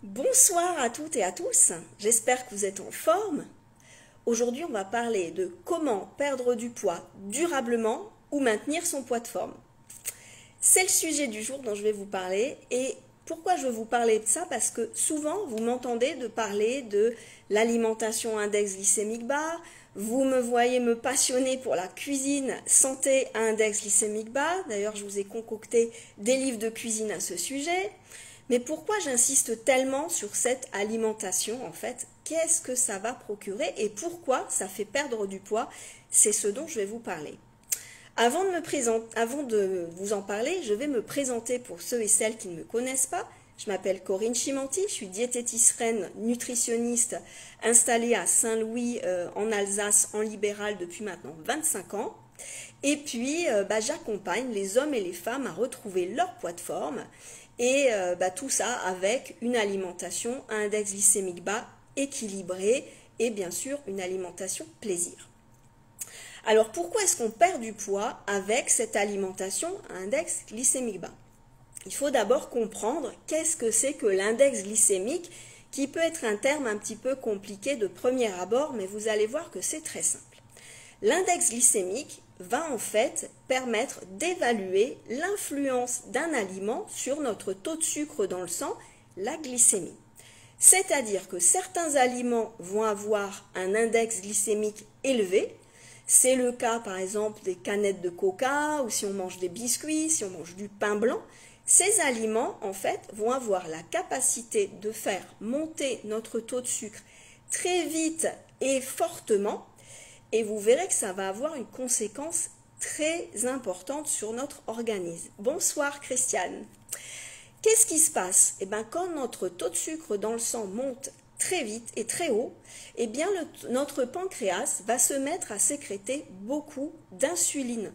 Bonsoir à toutes et à tous, j'espère que vous êtes en forme. Aujourd'hui, on va parler de comment perdre du poids durablement ou maintenir son poids de forme. C'est le sujet du jour dont je vais vous parler et pourquoi je veux vous parler de ça? Parce que souvent, vous m'entendez de parler de l'alimentation index glycémique bas, vous me voyez me passionner pour la cuisine santé à index glycémique bas. D'ailleurs, je vous ai concocté des livres de cuisine à ce sujet. Mais pourquoi j'insiste tellement sur cette alimentation en fait? Qu'est-ce que ça va procurer et pourquoi ça fait perdre du poids? C'est ce dont je vais vous parler. Avant de vous en parler, je vais me présenter pour ceux et celles qui ne me connaissent pas. Je m'appelle Corinne Chimanti, je suis diététicienne nutritionniste installée à Saint-Louis en Alsace en libéral depuis maintenant 25 ans. Et puis j'accompagne les hommes et les femmes à retrouver leur poids de forme et tout ça avec une alimentation à index glycémique bas, équilibrée et bien sûr une alimentation plaisir. Alors pourquoi est-ce qu'on perd du poids avec cette alimentation à index glycémique bas? Il faut d'abord comprendre qu'est-ce que c'est que l'index glycémique, qui peut être un terme un petit peu compliqué de premier abord, mais vous allez voir que c'est très simple. L'index glycémique va en fait permettre d'évaluer l'influence d'un aliment sur notre taux de sucre dans le sang, la glycémie. C'est-à-dire que certains aliments vont avoir un index glycémique élevé. C'est le cas par exemple des canettes de coca ou si on mange des biscuits, si on mange du pain blanc. Ces aliments en fait vont avoir la capacité de faire monter notre taux de sucre très vite et fortement. Et vous verrez que ça va avoir une conséquence très importante sur notre organisme. Bonsoir Christiane. Qu'est-ce qui se passe? Quand notre taux de sucre dans le sang monte très vite et très haut, notre pancréas va se mettre à sécréter beaucoup d'insuline.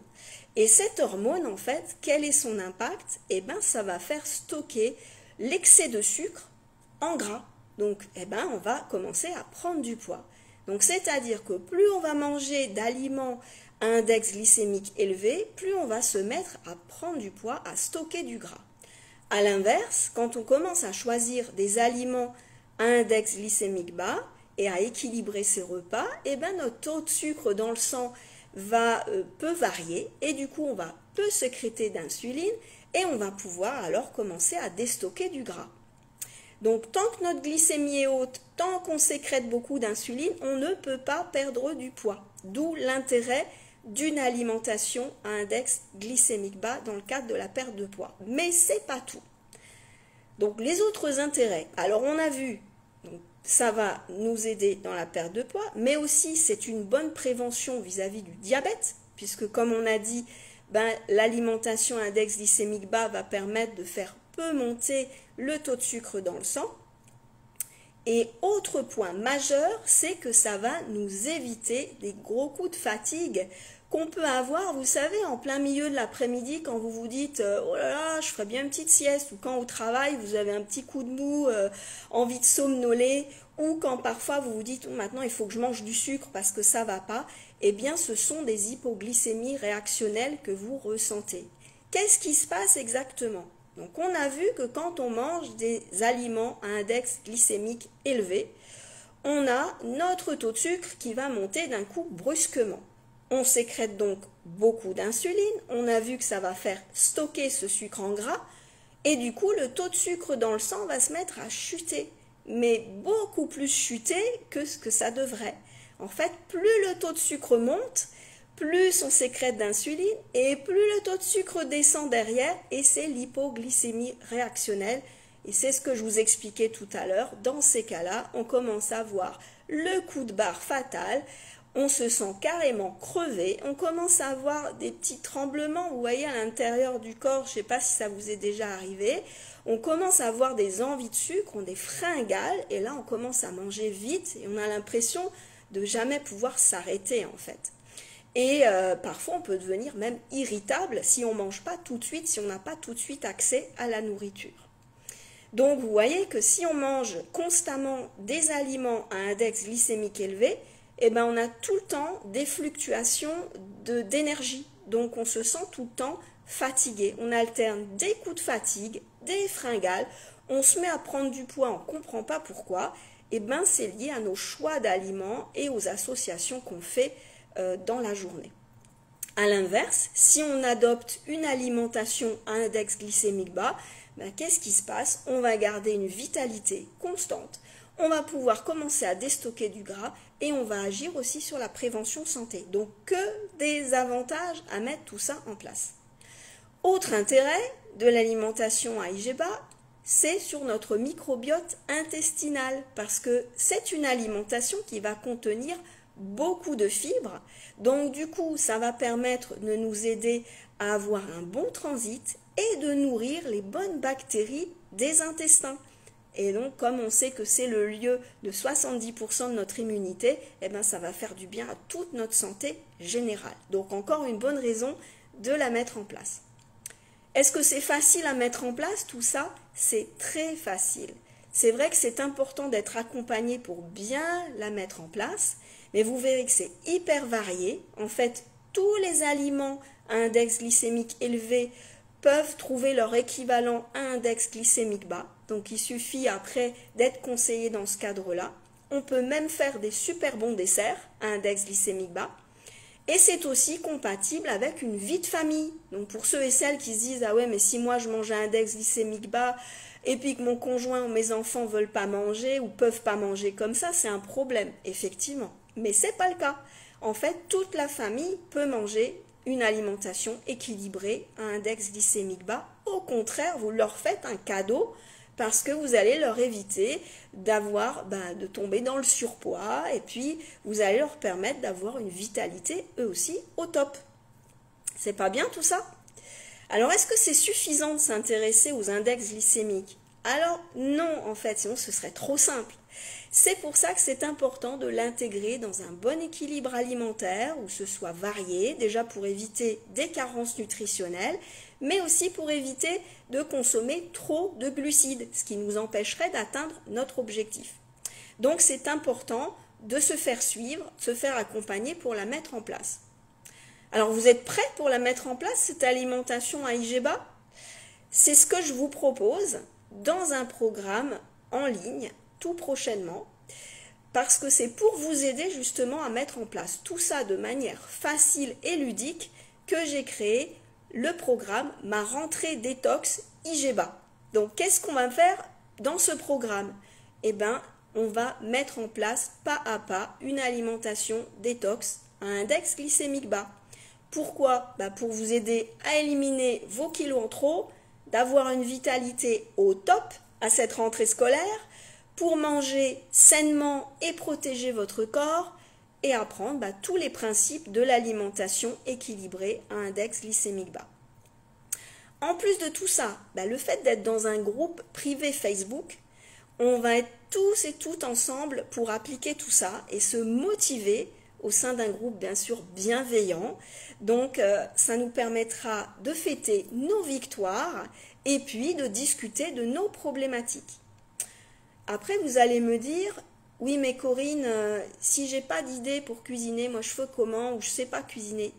Et cette hormone, en fait, quel est son impact? Ça va faire stocker l'excès de sucre en gras. Donc, on va commencer à prendre du poids. Donc, c'est-à-dire que plus on va manger d'aliments à index glycémique élevé, plus on va se mettre à prendre du poids, à stocker du gras. À l'inverse, quand on commence à choisir des aliments à index glycémique bas et à équilibrer ses repas, notre taux de sucre dans le sang peut varier et du coup, on va peu sécréter d'insuline et on va pouvoir alors commencer à déstocker du gras. Donc, tant que notre glycémie est haute, tant qu'on sécrète beaucoup d'insuline, on ne peut pas perdre du poids. D'où l'intérêt d'une alimentation à index glycémique bas dans le cadre de la perte de poids. Mais c'est pas tout. Donc, les autres intérêts. Alors, on a vu, donc, ça va nous aider dans la perte de poids, mais aussi c'est une bonne prévention vis-à-vis du diabète, puisque comme on a dit, l'alimentation à index glycémique bas va permettre de faire peu monter le taux de sucre dans le sang. Et autre point majeur, c'est que ça va nous éviter des gros coups de fatigue qu'on peut avoir, vous savez, en plein milieu de l'après-midi quand vous vous dites « Oh là là, je ferais bien une petite sieste » ou quand au travail, vous avez un petit coup de mou, envie de somnoler, ou quand parfois vous vous dites « Maintenant, il faut que je mange du sucre parce que ça ne va pas », ce sont des hypoglycémies réactionnelles que vous ressentez. Qu'est-ce qui se passe exactement? Donc, on a vu que quand on mange des aliments à index glycémique élevé, on a notre taux de sucre qui va monter d'un coup brusquement. On sécrète donc beaucoup d'insuline, on a vu que ça va faire stocker ce sucre en gras, et du coup, le taux de sucre dans le sang va se mettre à chuter, mais beaucoup plus chuter que ce que ça devrait. En fait, plus le taux de sucre monte, plus on sécrète d'insuline et plus le taux de sucre descend derrière et c'est l'hypoglycémie réactionnelle. Et c'est ce que je vous expliquais tout à l'heure. Dans ces cas-là, on commence à voir le coup de barre fatal. On se sent carrément crevé. On commence à avoir des petits tremblements, vous voyez, à l'intérieur du corps. Je ne sais pas si ça vous est déjà arrivé. On commence à avoir des envies de sucre, des fringales. Et là, on commence à manger vite et on a l'impression de jamais pouvoir s'arrêter en fait. Et parfois, on peut devenir même irritable si on ne mange pas tout de suite, si on n'a pas tout de suite accès à la nourriture. Donc, vous voyez que si on mange constamment des aliments à index glycémique élevé, on a tout le temps des fluctuations d'énergie. Donc, on se sent tout le temps fatigué. On alterne des coups de fatigue, des fringales. on se met à prendre du poids, on ne comprend pas pourquoi, et bien c'est lié à nos choix d'aliments et aux associations qu'on fait dans la journée. A l'inverse, si on adopte une alimentation à index glycémique bas, ben, qu'est-ce qui se passe? On va garder une vitalité constante, on va pouvoir commencer à déstocker du gras et on va agir aussi sur la prévention santé. Donc que des avantages à mettre tout ça en place. Autre intérêt de l'alimentation à IG bas, c'est sur notre microbiote intestinal parce que c'est une alimentation qui va contenir beaucoup de fibres. Donc du coup, ça va permettre de nous aider à avoir un bon transit et de nourrir les bonnes bactéries des intestins. Et donc, comme on sait que c'est le lieu de 70% de notre immunité, eh ben, ça va faire du bien à toute notre santé générale. Donc, encore une bonne raison de la mettre en place. Est-ce que c'est facile à mettre en place tout ça? C'est très facile. C'est vrai que c'est important d'être accompagné pour bien la mettre en place, mais vous verrez que c'est hyper varié. En fait, tous les aliments à index glycémique élevé peuvent trouver leur équivalent à index glycémique bas. Donc il suffit après d'être conseillé dans ce cadre-là. On peut même faire des super bons desserts à index glycémique bas. Et c'est aussi compatible avec une vie de famille. Donc pour ceux et celles qui se disent « Ah ouais, mais si moi je mange à index glycémique bas et puis que mon conjoint ou mes enfants ne veulent pas manger ou peuvent pas manger comme ça, c'est un problème. » Effectivement. Mais ce n'est pas le cas. En fait, toute la famille peut manger une alimentation équilibrée à index glycémique bas. Au contraire, vous leur faites un cadeau parce que vous allez leur éviter de tomber dans le surpoids et puis vous allez leur permettre d'avoir une vitalité eux aussi au top. C'est pas bien tout ça? Alors est-ce que c'est suffisant de s'intéresser aux index glycémiques? Alors non en fait, sinon ce serait trop simple. C'est pour ça que c'est important de l'intégrer dans un bon équilibre alimentaire où ce soit varié, déjà pour éviter des carences nutritionnelles, mais aussi pour éviter de consommer trop de glucides, ce qui nous empêcherait d'atteindre notre objectif. Donc c'est important de se faire suivre, de se faire accompagner pour la mettre en place. Alors vous êtes prêts pour la mettre en place, cette alimentation à IG bas? C'est ce que je vous propose dans un programme en ligne tout prochainement, parce que c'est pour vous aider justement à mettre en place tout ça de manière facile et ludique que j'ai créé le programme Ma rentrée détox IG bas. Donc qu'est-ce qu'on va faire dans ce programme? Eh bien, on va mettre en place pas à pas une alimentation détox à index glycémique bas. Pourquoi? Pour vous aider à éliminer vos kilos en trop, d'avoir une vitalité au top à cette rentrée scolaire, pour manger sainement et protéger votre corps et apprendre tous les principes de l'alimentation équilibrée à index glycémique bas. En plus de tout ça, le fait d'être dans un groupe privé Facebook, on va être tous et toutes ensemble pour appliquer tout ça et se motiver au sein d'un groupe bien sûr bienveillant. Donc ça nous permettra de fêter nos victoires et puis de discuter de nos problématiques. Après, vous allez me dire, oui, mais Corinne, si j'ai pas d'idée pour cuisiner, moi je fais comment ou je sais pas cuisiner?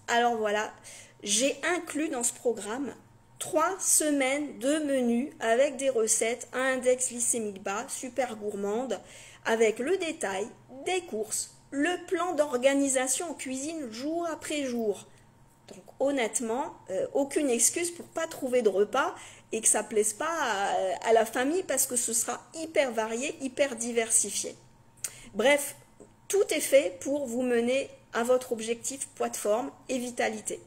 Alors voilà, j'ai inclus dans ce programme 3 semaines de menus avec des recettes à index glycémique bas, super gourmandes, avec le détail des courses, le plan d'organisation en cuisine jour après jour. Donc honnêtement, aucune excuse pour pas trouver de repas et que ça ne plaise pas à la famille parce que ce sera hyper varié, hyper diversifié. Bref, tout est fait pour vous mener à votre objectif poids de forme et vitalité.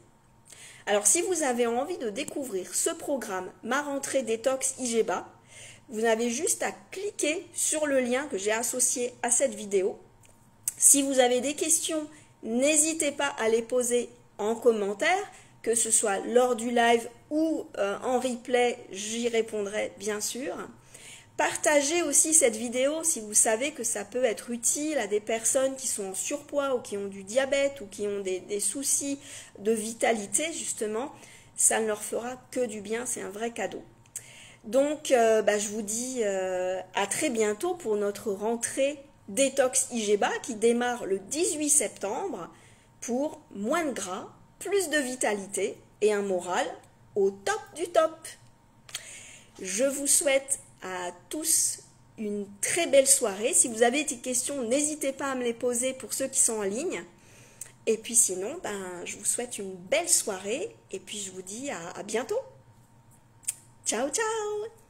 Alors si vous avez envie de découvrir ce programme Ma rentrée détox IG bas, vous avez juste à cliquer sur le lien que j'ai associé à cette vidéo. Si vous avez des questions, n'hésitez pas à les poser en commentaire, que ce soit lors du live ou en replay, j'y répondrai bien sûr. Partagez aussi cette vidéo si vous savez que ça peut être utile à des personnes qui sont en surpoids ou qui ont du diabète ou qui ont des soucis de vitalité justement. Ça ne leur fera que du bien, c'est un vrai cadeau. Donc je vous dis à très bientôt pour notre rentrée détox IG bas qui démarre le 18 septembre pour moins de gras, plus de vitalité et un moral au top du top. Je vous souhaite à tous une très belle soirée. Si vous avez des questions, n'hésitez pas à me les poser pour ceux qui sont en ligne. Et puis sinon, je vous souhaite une belle soirée et puis je vous dis à bientôt. Ciao, ciao!